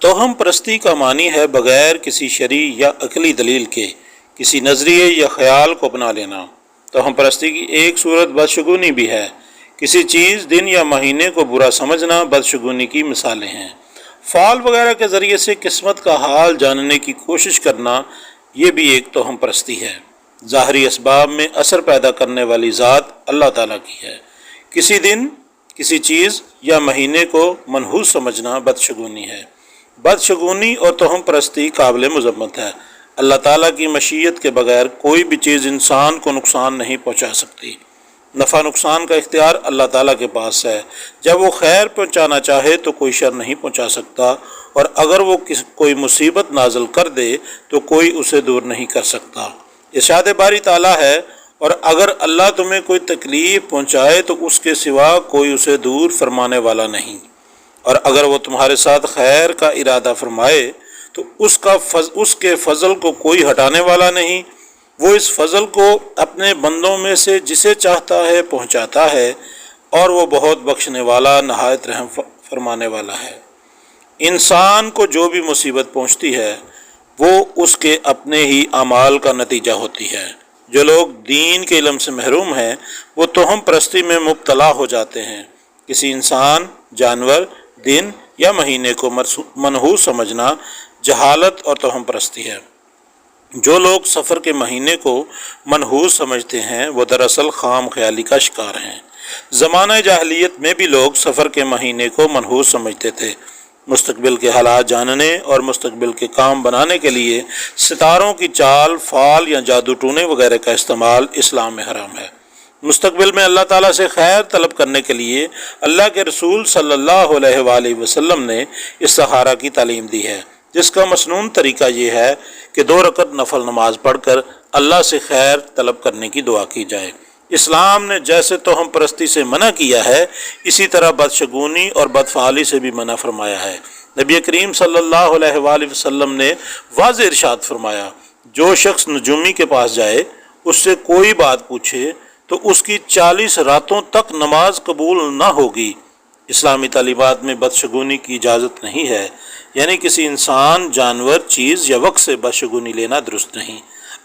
توہم پرستی کا معنی ہے بغیر کسی شرعی یا عقلی دلیل کے کسی نظریے یا خیال کو اپنا لینا۔ توہم پرستی کی ایک صورت بدشگونی بھی ہے۔ کسی چیز، دن یا مہینے کو برا سمجھنا بدشگونی کی مثالیں ہیں۔ فال وغیرہ کے ذریعے سے قسمت کا حال جاننے کی کوشش کرنا، یہ بھی ایک توہم پرستی ہے۔ ظاہری اسباب میں اثر پیدا کرنے والی ذات اللہ تعالیٰ کی ہے۔ کسی دن، کسی چیز یا مہینے کو منحوس سمجھنا بدشگونی ہے۔ بدشگونی اور توہم پرستی قابل مذمت ہے۔ اللہ تعالیٰ کی مشیت کے بغیر کوئی بھی چیز انسان کو نقصان نہیں پہنچا سکتی۔ نفع نقصان کا اختیار اللہ تعالیٰ کے پاس ہے۔ جب وہ خیر پہنچانا چاہے تو کوئی شر نہیں پہنچا سکتا، اور اگر وہ کوئی مصیبت نازل کر دے تو کوئی اسے دور نہیں کر سکتا۔ ارشاد باری تعالیٰ ہے، اور اگر اللہ تمہیں کوئی تکلیف پہنچائے تو اس کے سوا کوئی اسے دور فرمانے والا نہیں، اور اگر وہ تمہارے ساتھ خیر کا ارادہ فرمائے تو اس کے فضل کو کوئی ہٹانے والا نہیں۔ وہ اس فضل کو اپنے بندوں میں سے جسے چاہتا ہے پہنچاتا ہے، اور وہ بہت بخشنے والا، نہایت رحم فرمانے والا ہے۔ انسان کو جو بھی مصیبت پہنچتی ہے وہ اس کے اپنے ہی اعمال کا نتیجہ ہوتی ہے۔ جو لوگ دین کے علم سے محروم ہیں وہ توہم پرستی میں مبتلا ہو جاتے ہیں۔ کسی انسان، جانور، دن یا مہینے کو منحوس سمجھنا جہالت اور توہم پرستی ہے۔ جو لوگ سفر کے مہینے کو منحوس سمجھتے ہیں وہ دراصل خام خیالی کا شکار ہیں۔ زمانہ جاہلیت میں بھی لوگ سفر کے مہینے کو منحوس سمجھتے تھے۔ مستقبل کے حالات جاننے اور مستقبل کے کام بنانے کے لیے ستاروں کی چال، فال یا جادو ٹونے وغیرہ کا استعمال اسلام میں حرام ہے۔ مستقبل میں اللہ تعالیٰ سے خیر طلب کرنے کے لیے اللہ کے رسول صلی اللہ علیہ وآلہ وسلم نے استخارہ کی تعلیم دی ہے، جس کا مسنون طریقہ یہ ہے کہ 2 رکعت نفل نماز پڑھ کر اللہ سے خیر طلب کرنے کی دعا کی جائے۔ اسلام نے جیسے توہم پرستی سے منع کیا ہے، اسی طرح بدشگونی اور بدفعالی سے بھی منع فرمایا ہے۔ نبی کریم صلی اللہ علیہ وآلہ وسلم نے واضح ارشاد فرمایا، جو شخص نجومی کے پاس جائے، اس سے کوئی بات پوچھے تو اس کی 40 راتوں تک نماز قبول نہ ہوگی۔ اسلامی تعلیمات میں بدشگونی کی اجازت نہیں ہے، یعنی کسی انسان، جانور، چیز یا وقت سے بدشگونی لینا درست نہیں۔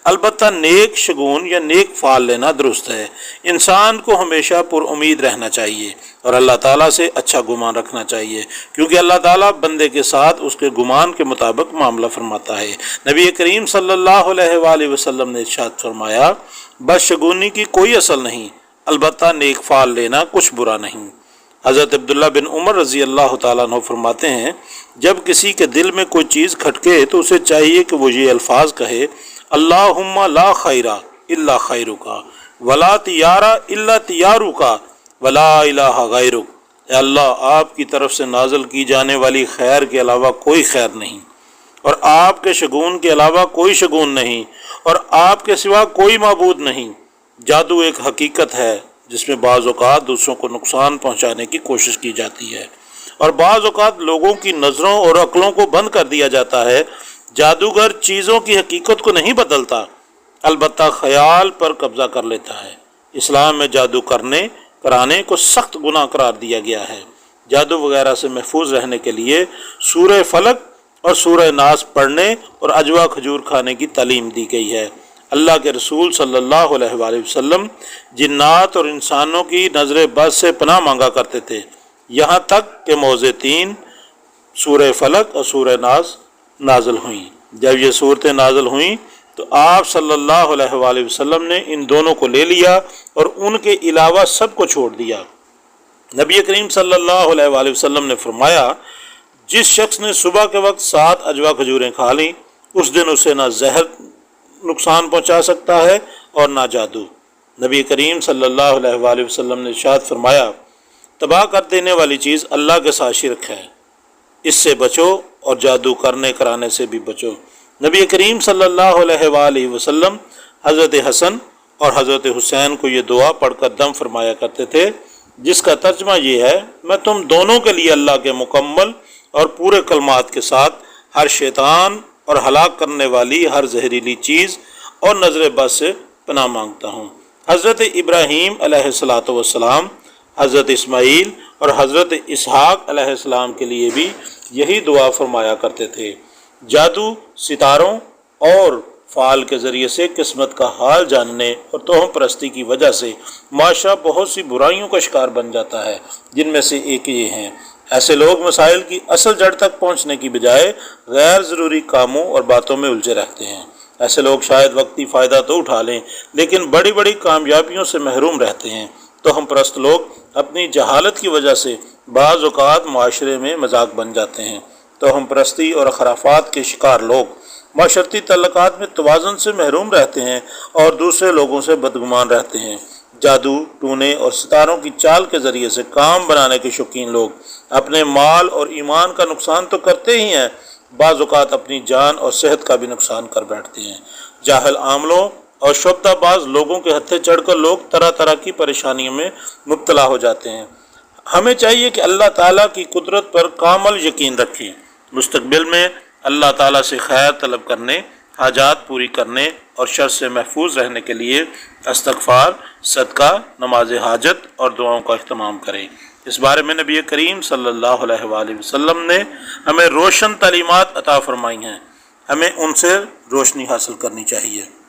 البتہ نیک شگون یا نیک فعل لینا درست ہے۔ انسان کو ہمیشہ پر امید رہنا چاہیے اور اللہ تعالیٰ سے اچھا گمان رکھنا چاہیے، کیونکہ اللہ تعالیٰ بندے کے ساتھ اس کے گمان کے مطابق معاملہ فرماتا ہے۔ نبی کریم صلی اللہ علیہ وآلہ وسلم نے ارشاد فرمایا، بدشگونی کی کوئی اصل نہیں، البتہ نیک فعل لینا کچھ برا نہیں۔ حضرت عبداللہ بن عمر رضی اللہ تعالیٰ عنہ فرماتے ہیں، جب کسی کے دل میں کوئی چیز کھٹکے تو اسے چاہیے کہ وہ یہ الفاظ کہے، اللہم لا خیر الا خیرک ولا تیار الا تیارک ولا الہ غیرک۔ اے اللہ، آپ کی طرف سے نازل کی جانے والی خیر کے علاوہ کوئی خیر نہیں، اور آپ کے شگون کے علاوہ کوئی شگون نہیں، اور آپ کے سوا کوئی معبود نہیں۔ جادو ایک حقیقت ہے جس میں بعض اوقات دوسروں کو نقصان پہنچانے کی کوشش کی جاتی ہے، اور بعض اوقات لوگوں کی نظروں اور عقلوں کو بند کر دیا جاتا ہے۔ جادوگر چیزوں کی حقیقت کو نہیں بدلتا، البتہ خیال پر قبضہ کر لیتا ہے۔ اسلام میں جادو کرانے کو سخت گناہ قرار دیا گیا ہے۔ جادو وغیرہ سے محفوظ رہنے کے لیے سورہ فلق اور سورہ ناس پڑھنے اور اجوا کھجور کھانے کی تعلیم دی گئی ہے۔ اللہ کے رسول صلی اللہ علیہ وآلہ وسلم جنات اور انسانوں کی نظر بد سے پناہ مانگا کرتے تھے، یہاں تک کہ موضع 3 سورہ فلق اور سورہ ناس نازل ہوئیں۔ جب یہ صورتیں نازل ہوئیں تو آپ صلی اللہ علیہ وآلہ وسلم نے ان دونوں کو لے لیا اور ان کے علاوہ سب کو چھوڑ دیا۔ نبی کریم صلی اللہ علیہ وآلہ وسلم نے فرمایا، جس شخص نے صبح کے وقت 7 اجوا کھجوریں کھا لیں، اس دن اسے نہ زہر نقصان پہنچا سکتا ہے اور نہ جادو۔ نبی کریم صلی اللہ علیہ وآلہ وسلم نے ارشاد فرمایا، تباہ کر دینے والی چیز اللہ کے ساتھ شرک ہے، اس سے بچو اور جادو کرنے کرانے سے بھی بچو۔ نبی کریم صلی اللہ علیہ وآلہ وسلم حضرت حسن اور حضرت حسین کو یہ دعا پڑھ کر دم فرمایا کرتے تھے، جس کا ترجمہ یہ ہے، میں تم دونوں کے لیے اللہ کے مکمل اور پورے کلمات کے ساتھ ہر شیطان اور ہلاک کرنے والی ہر زہریلی چیز اور نظر بد سے پناہ مانگتا ہوں۔ حضرت ابراہیم علیہ السلام، حضرت اسماعیل اور حضرت اسحاق علیہ السلام کے لیے بھی یہی دعا فرمایا کرتے تھے۔ جادو، ستاروں اور فعال کے ذریعے سے قسمت کا حال جاننے اور توہم پرستی کی وجہ سے معاشرہ بہت سی برائیوں کا شکار بن جاتا ہے، جن میں سے ایک یہ ہیں۔ ایسے لوگ مسائل کی اصل جڑ تک پہنچنے کی بجائے غیر ضروری کاموں اور باتوں میں الجھے رہتے ہیں۔ ایسے لوگ شاید وقتی فائدہ تو اٹھا لیں لیکن بڑی بڑی کامیابیوں سے محروم رہتے ہیں۔ توہم پرست لوگ اپنی جہالت کی وجہ سے بعض اوقات معاشرے میں مذاق بن جاتے ہیں۔ توہم پرستی اور خرافات کے شکار لوگ معاشرتی تعلقات میں توازن سے محروم رہتے ہیں اور دوسرے لوگوں سے بدگمان رہتے ہیں۔ جادو ٹونے اور ستاروں کی چال کے ذریعے سے کام بنانے کے شوقین لوگ اپنے مال اور ایمان کا نقصان تو کرتے ہی ہیں، بعض اوقات اپنی جان اور صحت کا بھی نقصان کر بیٹھتے ہیں۔ جاہل عاملوں اور شبدہ باز لوگوں کے ہتھے چڑھ کر لوگ طرح طرح کی پریشانیوں میں مبتلا ہو جاتے ہیں۔ ہمیں چاہیے کہ اللہ تعالیٰ کی قدرت پر کامل یقین رکھیں، مستقبل میں اللہ تعالیٰ سے خیر طلب کرنے، حاجات پوری کرنے اور شر سے محفوظ رہنے کے لیے استغفار، صدقہ، نماز حاجت اور دعاؤں کا اہتمام کریں۔ اس بارے میں نبی کریم صلی اللہ علیہ وآلہ وسلم نے ہمیں روشن تعلیمات عطا فرمائی ہیں، ہمیں ان سے روشنی حاصل کرنی چاہیے۔